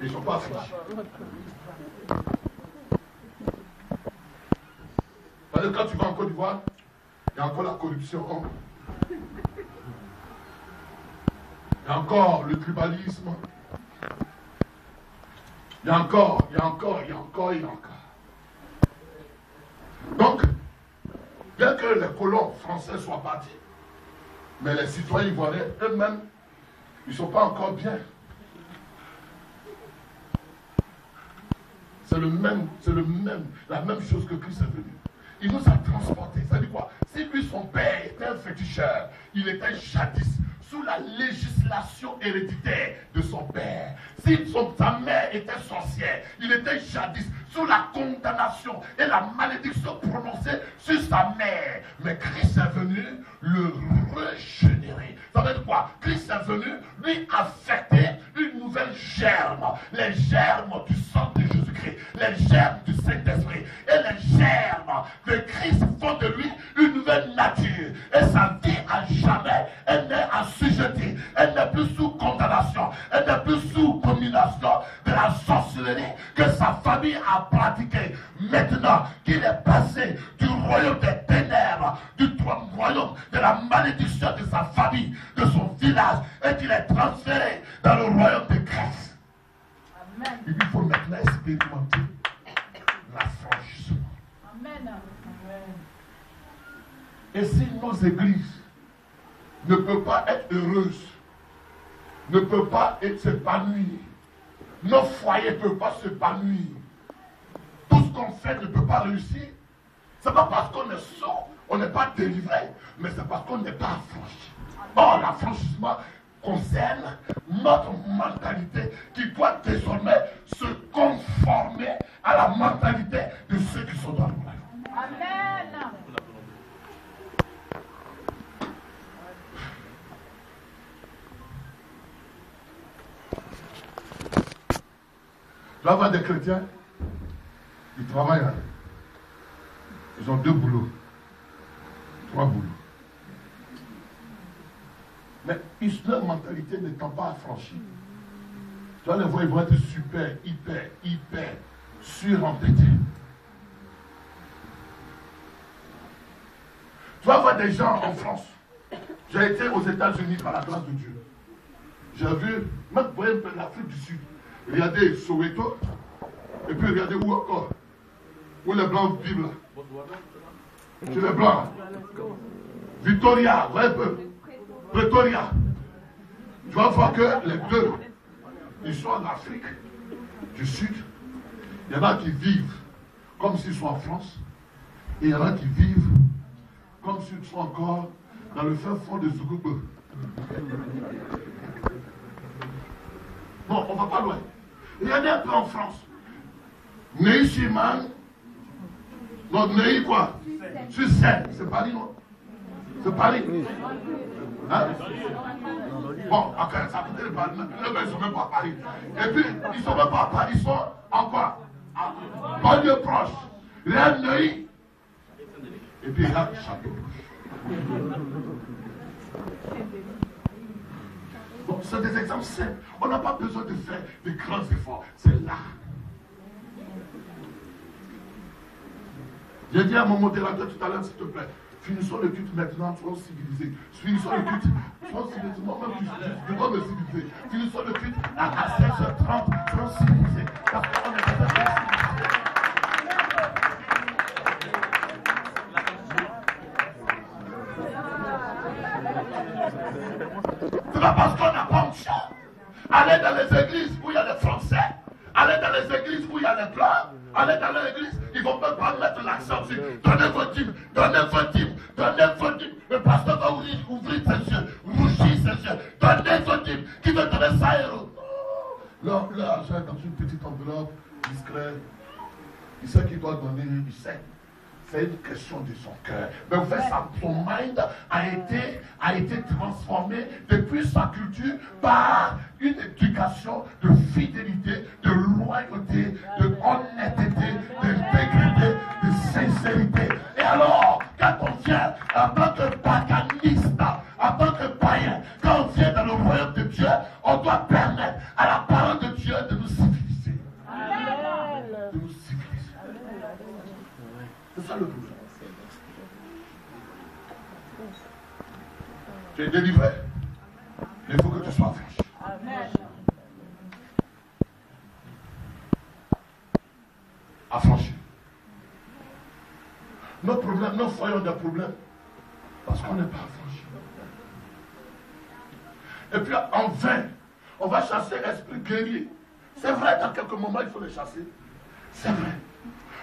Ils ne sont pas affranchis. Parce que quand tu vas en Côte d'Ivoire, il y a encore la corruption. Il y a encore le tribalisme. Il y a encore. Donc, bien que les colons français soient partis, mais les citoyens ivoiriens eux-mêmes, ils ne sont pas encore bien. C'est la même chose que Christ est venu. Il nous a transportés. Ça dit quoi? Si lui, son père, était un féticheur, il était jadis sous la législation héréditaire de son père. Si sa mère était sorcière, il était jadis sous la condamnation et la malédiction prononcée sur sa mère. Mais Christ est venu le régénérer. Ça veut dire quoi? Christ est venu lui affecter une nouvelle germe. Les germes du sang de Jésus-Christ, les germes du Saint-Esprit et les germes de Christ font de lui une nouvelle nature. Et sa vie à jamais, elle n'est assujettie, elle n'est plus sous condamnation, elle n'est plus sous domination de la sorcellerie que sa famille a pratiquée. Maintenant qu'il est passé du royaume des ténèbres, du royaume de la malédiction de sa famille, de son village, et qu'il est transféré dans le royaume de Christ. Amen. Il faut maintenant expérimenter l'affranchissement. Amen. Et si nos églises ne peuvent pas être heureuses, ne peuvent pas s'épanouir, nos foyers ne peuvent pas s'épanouir, tout ce qu'on fait ne peut pas réussir, c'est pas parce qu'on est sort, on n'est pas délivré, mais c'est parce qu'on n'est pas affranchi. Or, l'affranchissement concerne notre mentalité qui doit désormais se conformer à la mentalité de ceux qui sont dans le royaume. Amen. Tu vas voir des chrétiens, ils travaillent, ils ont 2 boulots, 3 boulots. Mais leur mentalité n'étant pas affranchie, tu vas les voir, ils vont être super, hyper surentêtés. Tu vas voir des gens en France. J'ai été aux États-Unis par la grâce de Dieu. J'ai vu, même vous voyez l'Afrique du Sud, regardez Soweto, et puis regardez où encore, où les Blancs vivent là. Chez les Blancs. Victoria, vous voyez un peu. Pretoria. Tu vas voir que les deux, ils sont en Afrique du Sud. Il y en a qui vivent comme s'ils sont en France. Et il y en a qui vivent comme s'ils sont encore dans le fin fond de Zougoube. Bon, on va pas loin. Il y en a un peu en France. Neuilly-sur-Marne. Non, Neuilly quoi? Sur Seine. C'est Paris, non? C'est Paris. Hein? Bon, après, ça peut être Paris. Ils ne sont même pas à Paris. Et puis, ils ne sont même pas à Paris. Ils sont en quoi? En banlieue proche. Il y a Neuilly. Et puis, il y a Château-Rouge. Bon, c'est des exemples simples. On n'a pas besoin de faire de grands efforts. C'est là. J'ai dit à mon modérateur tout à l'heure, s'il te plaît, finissons le culte maintenant, soyons civilisés. Finissons le culte, soyons civilisés. Moi-même, je dois me civiliser. Finissons le culte à 16h30, soyons civilisés. Parce qu'on est besoin de civiliser. C'est pas parce qu'on n'a pas de chance. Allez dans les églises où il y a des Français. Allez dans les églises où il y a des Blancs. Allez dans les églises, ils ne vont même pas mettre l'accent sur donnez vos dîmes, donnez vos dîmes, donnez vos dîmes. Le pasteur va ouvrir ses yeux, rougir ses yeux, donnez vos dîmes. Qui veut donner 100 euros? L'argent est dans une petite enveloppe, discrète. Il sait qu'il doit donner, il sait. C'est une question de son cœur. Mais en fait, son mind a été transformé depuis sa culture par une éducation de fidélité, de loyauté, de honnêteté, d'intégrité, de sincérité. Et alors, quand on vient en tant que paganiste, en tant que païen, quand on vient dans le royaume de Dieu, on doit permettre à la parole de Dieu de nous citer. Tu es délivré. Il faut que tu sois franche. Amen. Affranchi. Nos problèmes, nos foyers ont des problèmes parce qu'on n'est pas affranchi. Et puis en vain, on va chasser l'esprit guerrier. C'est vrai, dans quelques moments, il faut les chasser. C'est vrai.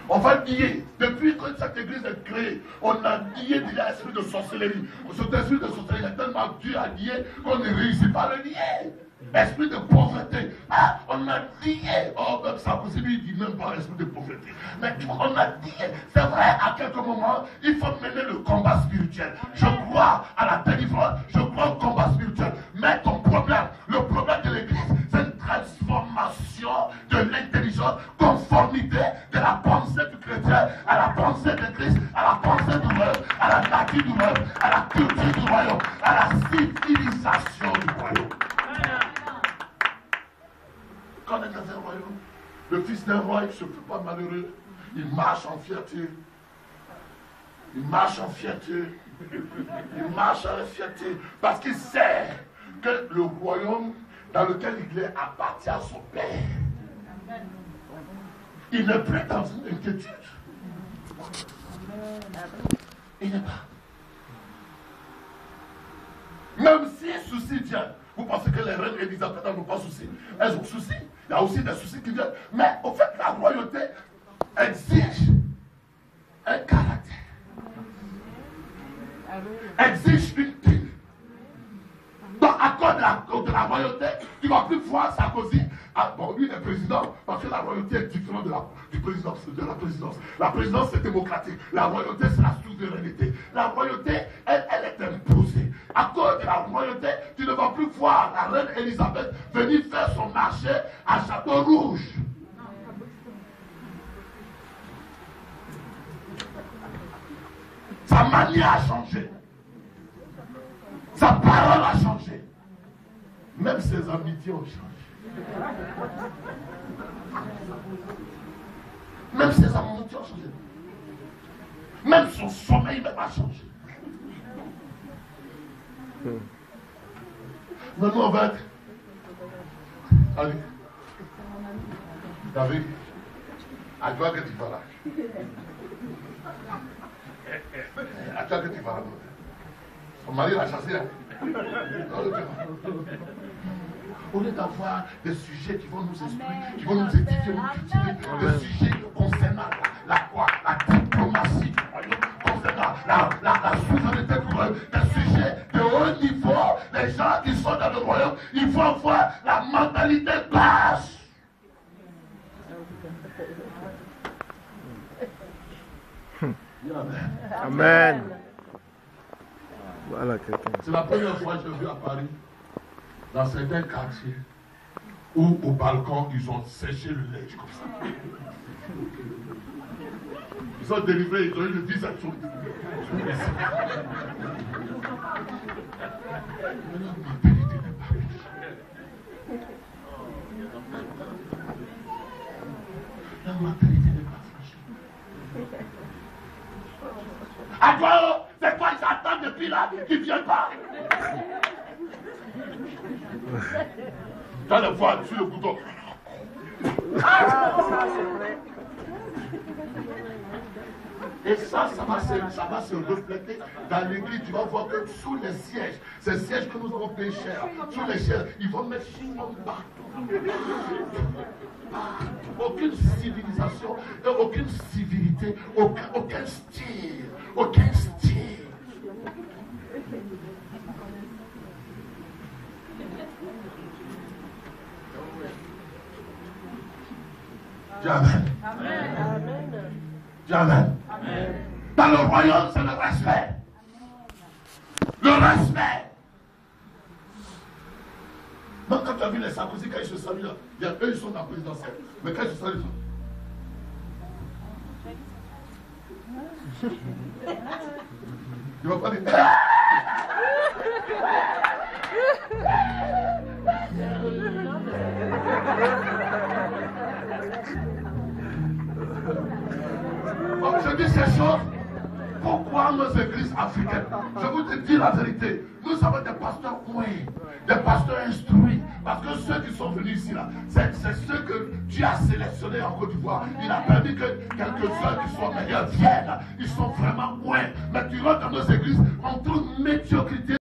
On va nier. Depuis que cette église est créée, on a nié déjà l'esprit de sorcellerie. Cet esprit de sorcellerie est tellement dur à nier qu'on ne réussit pas à le nier. Esprit de pauvreté. Ah, on a nié. Oh, même ça, lui, il dit même pas esprit de pauvreté. Mais on a nié. C'est vrai, à quelques moments, il faut mener le combat spirituel. Je crois à la délivrance, je crois au combat spirituel. Mais ton problème, le problème de l'église, c'est une transformation de l'intelligence, conformité de la pensée du chrétien à la pensée de Christ, à la pensée du royaume, à la nature du royaume, à la culture du royaume, à la civilisation du royaume. Quand on est dans un royaume, le fils d'un roi, il ne se fait pas malheureux. Il marche en fierté. Il marche en fierté. Il marche en fierté. Parce qu'il sait que le royaume dans lequel il est appartient à son père. Il n'est plus dans une inquiétude. Il n'est pas. Même si souci vient, vous pensez que les reines Élisabeth n'ont pas de soucis. Elles ont soucis. Il y a aussi des soucis qui viennent. Mais au fait, la royauté exige un caractère. Exige une digne. Donc, à cause de la royauté, tu ne vas plus voir Sarkozy. Ah, bon, lui, il est président, parce que la royauté est différente de la présidence. La présidence, c'est démocratique. La royauté, c'est la souveraineté. La royauté, elle est imposée. À cause de la royauté, tu ne vas plus voir la reine Élisabeth venir faire son marché à Château-Rouge. Sa manière a changé. Sa parole a changé. Même ses amitiés ont changé. Même ses amitiés ont changé. Même son sommeil même a changé. Maintenant, on va être. Allez. David, à toi que tu vas là. À toi que tu vas là. Son mari l'a chassé. Au lieu d'avoir des sujets qui vont nous expliquer, qui vont nous édifier, nous cultiver, des sujets concernant la diplomatie du royaume, concernant la souveraineté du royaume, des sujets de haut niveau, les gens qui sont dans le royaume, il faut avoir la mentalité basse. Amen. Amen. Voilà quelqu'un. C'est la première fois que j'ai vu à Paris, dans certains quartiers, où au balcon, ils ont séché le linge comme ça. Ils ont délivré, ils ont eu le visage. La mentalité n'est pas franchie. À toi, c'est quoi ils attendent depuis là, qu'ils ne viennent pas. Tu as le voix sur le bouton. Et ça va se refléter dans l'église. Tu vas voir que sous les sièges, ces sièges que nous avons payés cher, sous les sièges, ils vont mettre chignon partout. Aucune civilisation, aucune civilité, aucun style, aucun style. Dis Amen. Amen. Dis Amen. Amen. Dans le royaume, c'est le respect. Le respect. Donc quand tu as vu les Sarkozy, quand ils se saluent, eux ils sont dans la présidentielle. Mais quand ils se saluent, ils vont pas dire. Comme je dis ces choses, pourquoi nos églises africaines, je vous dis la vérité, nous avons des pasteurs oués, des pasteurs instruits, parce que ceux qui sont venus ici, là, c'est ceux que Dieu a sélectionnés en Côte d'Ivoire. Il a permis que quelques-uns qui sont meilleurs viennent. Ils sont vraiment oués. Mais tu rentres dans nos églises, on trouve médiocrité.